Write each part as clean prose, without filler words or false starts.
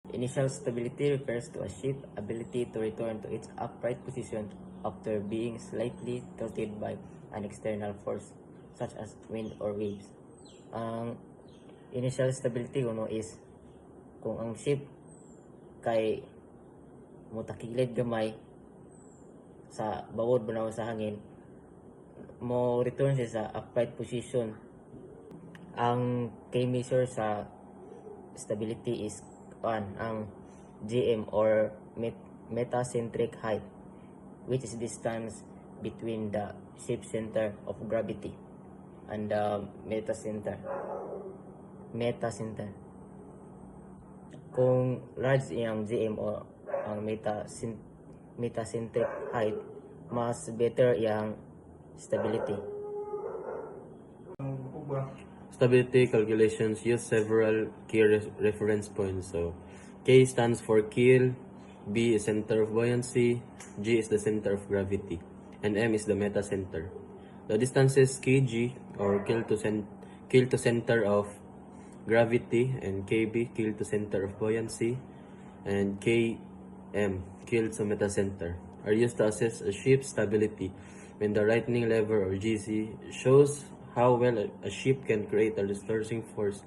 Initial stability refers to a ship's ability to return to its upright position after being slightly tilted by an external force, such as wind or waves. Ang initial stability is kung ang ship kay mutakilid gamay sa bawod banaw sa hangin, mo return siya sa upright position. Ang key measure sa stability is ang GM or metacentric height, which is distance between the ship's center of gravity and the metacenter. Kung large yung GM or ang metacentric height, mas better yung stability. Stability calculations use several key reference points. So, K stands for keel, B is center of buoyancy, G is the center of gravity, and M is the metacenter. The distances kg or keel to center of gravity, and kb keel to center of buoyancy, and km keel to metacenter are used to assess a ship's stability when the lightning lever or GC shows how well a ship can create a distorting force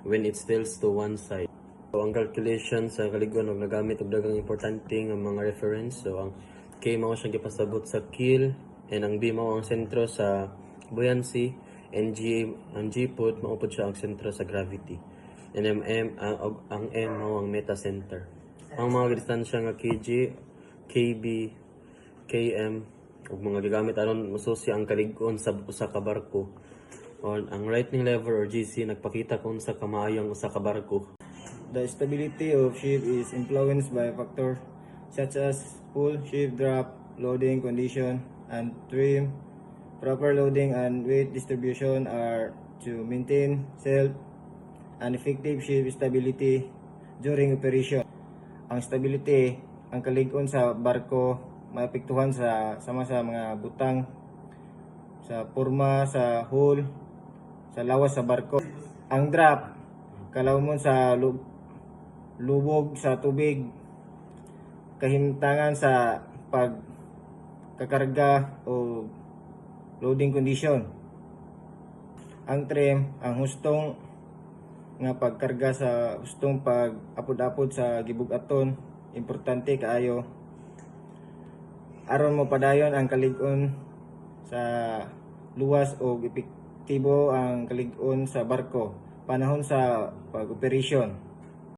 when it tilts to one side. So, ang calculation sa kaligon og nagamit og daghang importante nga mga reference. So, ang K mao siyang gipasabot sa keel, and ang B mao ang sentro sa buoyancy, and ang G put mao pud siya ang sentro sa gravity. And ang M mao ang metacenter. Ang mga distansya nga kg, kb, km ug mga gigamit aron mosusya ang kalig-on sa usa ka barko. O ang lightning lever or GC nagpakita kung sa kamaayong usa ka barko. The stability of ship is influenced by factors such as pull, ship drop, loading condition, and trim. Proper loading and weight distribution are to maintain safe and effective ship stability during operation. Ang stability, ang kalig-on sa barko, maapektuhan sa mga butang, sa porma, sa hull, sa lawas sa barko. Ang drop, kalawmon sa lubog sa tubig, kahimtangan sa pagkakarga o loading condition. Ang trim, ang hustong nga pagkarga sa hustong pag-apod-apod sa gibug-aton, importante kaayo aron mo padayon ang kalig-on sa luwas o epektibo ang kalig-on sa barko panahon sa pag-operasyon.